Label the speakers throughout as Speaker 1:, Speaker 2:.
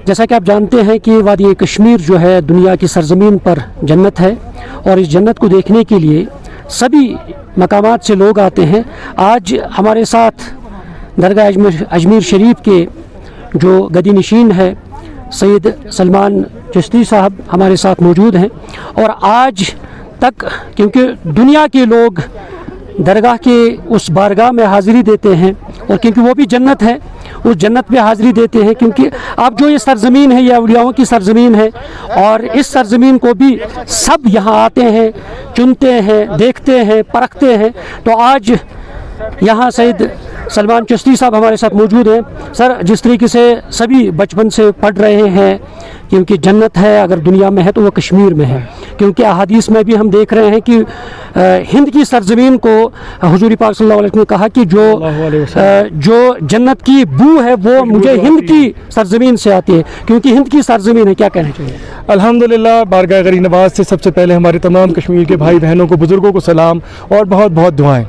Speaker 1: جیسا کہ آپ جانتے ہیں کہ وادی کشمیر جو ہے دنیا کی سرزمین پر جنت ہے، اور اس جنت کو دیکھنے کے لیے سبھی مقامات سے لوگ آتے ہیں۔ آج ہمارے ساتھ درگاہ اجمیر شریف کے جو گدی نشین ہے سید سلمان چشتی صاحب ہمارے ساتھ موجود ہیں، اور آج تک کیونکہ دنیا کے لوگ درگاہ کے اس بارگاہ میں حاضری دیتے ہیں، اور کیونکہ وہ بھی جنت ہے اس جنت میں حاضری دیتے ہیں، کیونکہ اب جو یہ سرزمین ہے یہ اولیاؤں کی سرزمین ہے، اور اس سرزمین کو بھی سب یہاں آتے ہیں، چنتے ہیں، دیکھتے ہیں، پرکھتے ہیں۔ تو آج یہاں سید سلمان چشتی صاحب ہمارے ساتھ موجود ہیں۔ سر، جس طریقے سے سبھی بچپن سے پڑھ رہے ہیں کیونکہ جنت ہے اگر دنیا میں ہے تو وہ کشمیر میں ہے، کیونکہ احادیث میں بھی ہم دیکھ رہے ہیں کہ ہند کی سرزمین کو حضور پاک صلی اللہ علیہ وسلم نے کہا کہ جو جنت کی بو ہے وہ مجھے ہند کی سرزمین سے آتی ہے، کیونکہ ہند کی سرزمین ہے۔ کیا کہنا چاہیے؟
Speaker 2: الحمدللہ، بارگاہ غریب نواز سے سب سے پہلے ہمارے تمام کشمیر کے بھائی بہنوں کو، بزرگوں کو سلام اور بہت بہت دعائیں۔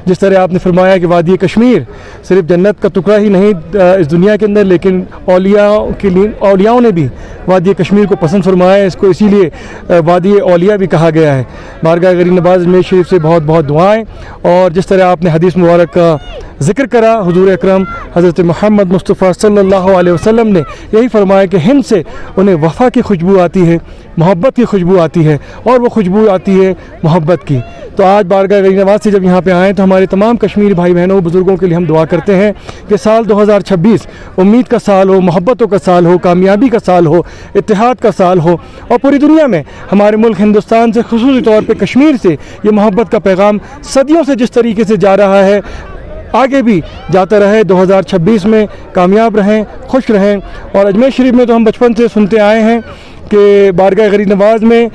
Speaker 2: جس طرح آپ نے فرمایا کہ وادی کشمیر صرف جنت کا ٹکڑا ہی نہیں اس دنیا کے اندر، لیکن اولیاؤں نے بھی وادی کشمیر کو پسند فرمایا ہے، اس کو اسی لیے وادی اولیاء بھی کہا گیا ہے۔ بارگاہ غریب نواز اجمیر شریف سے بہت بہت دعائیں۔ اور جس طرح آپ نے حدیث مبارک کا ذکر کرا، حضور اکرم حضرت محمد مصطفیٰ صلی اللہ علیہ وسلم نے یہی فرمایا کہ ہند سے انہیں وفا کی خوشبو آتی ہے، محبت کی خوشبو آتی ہے، اور وہ خوشبو آتی ہے محبت کی۔ تو آج بارگاہ غریب نواز سے جب یہاں پہ آئیں تو ہمارے تمام کشمیری بھائی بہنوں بزرگوں کے لیے ہم دعا کرتے ہیں کہ سال 2026 امید کا سال ہو، محبتوں کا سال ہو، کامیابی کا سال ہو، اتحاد کا سال ہو، اور پوری دنیا میں ہمارے ملک ہندوستان سے خصوصی طور پہ کشمیر سے یہ محبت کا پیغام صدیوں سے جس طریقے سے جا رہا ہے آگے بھی جاتا رہے۔ 2026 میں کامیاب رہیں، خوش رہیں۔ اور اجمیر شریف میں تو ہم بچپن سے سنتے آئے ہیں کہ بارگاہ غریب نواز میں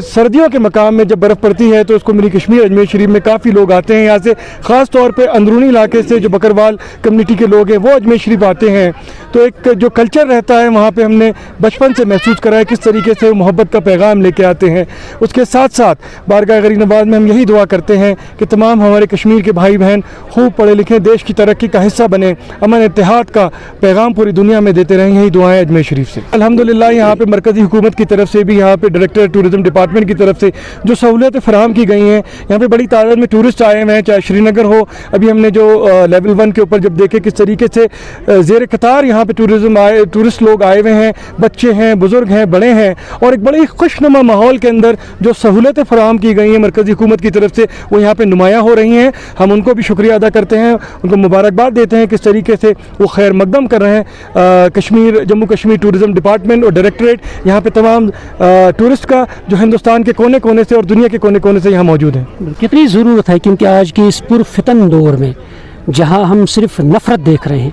Speaker 2: سردیوں کے مقام میں جب برف پڑتی ہے تو اس کو ملی کشمیر اجمیر شریف میں کافی لوگ آتے ہیں، یہاں سے خاص طور پہ اندرونی علاقے سے جو بکروال کمیونٹی کے لوگ ہیں وہ اجمیر شریف آتے ہیں۔ تو ایک جو کلچر رہتا ہے وہاں پہ ہم نے بچپن سے محسوس کرا ہے کس طریقے سے محبت کا پیغام لے کے آتے ہیں۔ اس کے ساتھ ساتھ بارگاہ غریب نواز میں ہم یہی دعا کرتے ہیں کہ تمام ہمارے کشمیر کے بھائی بہن خوب پڑھے لکھیں، دیش کی ترقی کا حصہ بنیں، امن اتحاد کا پیغام پوری دنیا میں دیتے رہیں۔ یہی دعائیں اجمیر شریف سے۔ الحمدللہ یہاں پہ مرکزی حکومت کی طرف سے بھی، یہاں پہ ڈائریکٹر ٹورزم ڈپارٹمنٹ کی طرف سے جو سہولتیں فراہم کی گئی ہیں، یہاں پہ بڑی تعداد میں ٹورسٹ آئے ہوئے ہیں، چاہے شری نگر ہو، ابھی ہم نے جو لیول 1 کے اوپر جب دیکھے کس طریقے سے زیر قطار یہاں پہ ٹورسٹ لوگ آئے ہوئے ہیں، بچے ہیں، بزرگ ہیں، بڑے ہیں، اور ایک بڑی خوشنما ماحول کے اندر جو سہولتیں فراہم کی گئی ہیں مرکزی حکومت کی طرف سے وہ یہاں پہ نمایاں ہو رہی ہیں۔ ہم ان کو بھی شکریہ ادا کرتے ہیں، ان کو مبارکباد دیتے ہیں کس طریقے سے وہ خیر مقدم کر رہے ہیں۔ جموں کشمیر ٹورزم ڈپارٹمنٹ اور ڈائریکٹریٹ یہاں پہ تمام ٹورسٹ کا جو ہندوستان کے کونے کونے سے اور دنیا کے کونے کونے سے یہاں موجود ہیں۔
Speaker 1: کتنی ضرورت ہے، کیونکہ آج کے اس پرفتن دور میں جہاں ہم صرف نفرت دیکھ رہے ہیں،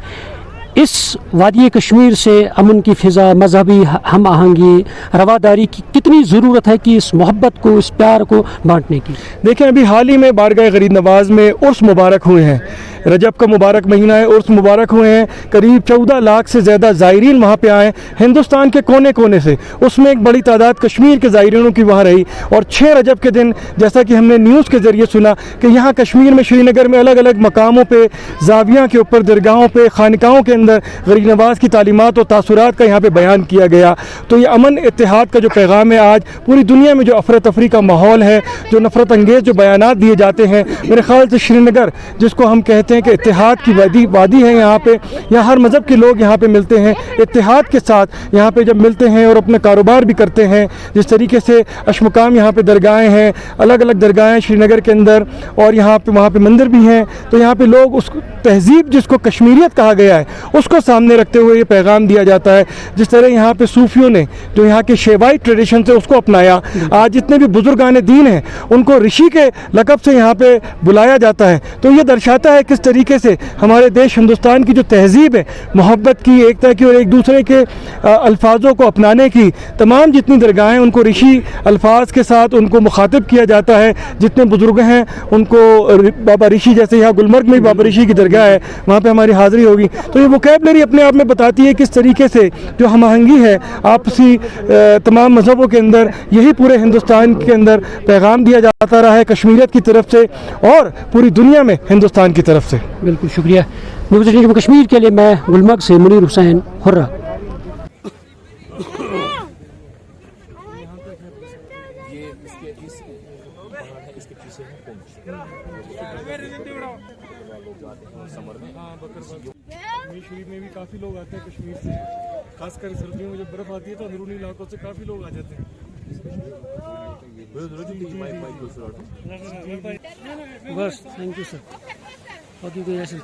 Speaker 1: اس وادی کشمیر سے امن کی فضا، مذہبی ہم آہنگی، رواداری کی کتنی ضرورت ہے کہ اس محبت کو، اس پیار کو بانٹنے کی۔
Speaker 2: دیکھیں ابھی حال ہی میں بارگاہ غریب نواز میں عرس مبارک ہوئے ہیں، رجب کا مبارک مہینہ ہے، عرس مبارک ہوئے ہیں، قریب 14 لاکھ سے زیادہ زائرین وہاں پہ آئے ہندوستان کے کونے کونے سے، اس میں ایک بڑی تعداد کشمیر کے زائرینوں کی وہاں رہی۔ اور 6 رجب کے دن جیسا کہ ہم نے نیوز کے ذریعے سنا کہ یہاں کشمیر میں شری نگر میں الگ الگ مقاموں پہ، زاویہ کے اوپر، درگاہوں پہ، خانقاہوں کے اندر غریب نواز کی تعلیمات اور تاثرات کا یہاں پہ بیان کیا گیا۔ تو یہ امن اتحاد کا جو پیغام ہے آج پوری دنیا میں جو افراتفری کا ماحول ہے، جو نفرت انگیز جو بیانات دیے جاتے ہیں، میرے خیال سے شری نگر جس کو ہم کہتے ہیں کہ اتحاد کی وادی ہے، یہاں پہ یہاں ہر مذہب کے لوگ یہاں پہ ملتے ہیں اتحاد کے ساتھ، یہاں پہ جب ملتے ہیں اور اپنا کاروبار بھی کرتے ہیں۔ جس طریقے سے اشمقام یہاں پہ درگاہیں ہیں، الگ الگ درگاہیں شری نگر کے اندر، اور یہاں پہ وہاں پہ مندر بھی ہیں، تو یہاں پہ لوگ اس تہذیب جس کو کشمیریت کہا گیا ہے اس کو سامنے رکھتے ہوئے یہ پیغام دیا جاتا ہے۔ جس طرح یہاں پہ صوفیوں نے جو یہاں کے شیوائی ٹریڈیشن سے اس کو اپنایا، آج جتنے بھی بزرگان دین ہیں ان کو رشی کے لقب سے یہاں پہ بلایا جاتا ہے۔ تو یہ درشاتا ہے کس طریقے سے ہمارے دیش ہندوستان کی جو تہذیب ہے، محبت کی، ایکتا کی، اور ایک دوسرے کے الفاظوں کو اپنانے کی، تمام جتنی درگاہیں ان کو رشی الفاظ کے ساتھ ان کو مخاطب کیا جاتا ہے۔ جتنے بزرگ ہیں ان کو بابا رشی، جیسے یہاں گلمرگ میں بابا رشی کی درگاہ ہے، وہاں پہ ہماری حاضری ہوگی۔ تو یہ ووکیبلری اپنے آپ میں بتاتی ہے کس طریقے سے جو ہم آہنگی ہے آپسی تمام مذہبوں کے اندر، یہی پورے ہندوستان کے اندر پیغام دیا جاتا رہا ہے کشمیریت کی طرف سے اور پوری دنیا میں ہندوستان کی طرف سے۔
Speaker 1: بالکل شکریہ۔ نیوز 18 کشمیر کے لیے میں گلمرگ سے منیر حسین ہرہ۔
Speaker 2: مائی شریف میں بھی کافی لوگ آتے ہیں کشمیر سے، خاص کر سردیوں میں جب برف آتی ہے تو اندرونی علاقوں سے کافی لوگ آ جاتے ہیں۔
Speaker 1: بس تھینک یو سر باقی کوئی ایسے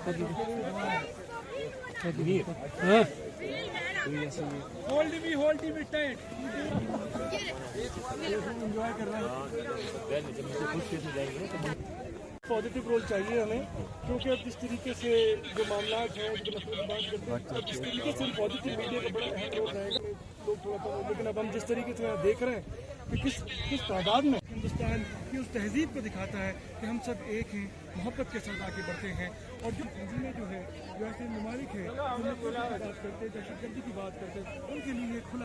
Speaker 1: ہاں
Speaker 2: پازیٹیو رول چاہیے ہمیں، کیونکہ اب جس طریقے سے جو معاملات ہیں جو نفرت کی بات کرتے ہیں، اب جس طریقے سے پازیٹیو میڈیا کا بڑا اہم رول رہے گا لوگ تھوڑا سا، لیکن اب ہم جس طریقے سے دیکھ رہے ہیں کہ کس تعداد میں ہندوستان کی اس تہذیب کو دکھاتا ہے کہ ہم سب ایک ہیں، محبت کے ساتھ آگے بڑھتے ہیں، اور جو تنظیمیں جو ہے جو ایسے ممالک ہیں جو نفرت کی بات کرتے ہیں، دہشت گردی کی بات کرتے ہیں، ان کے لیے کھلا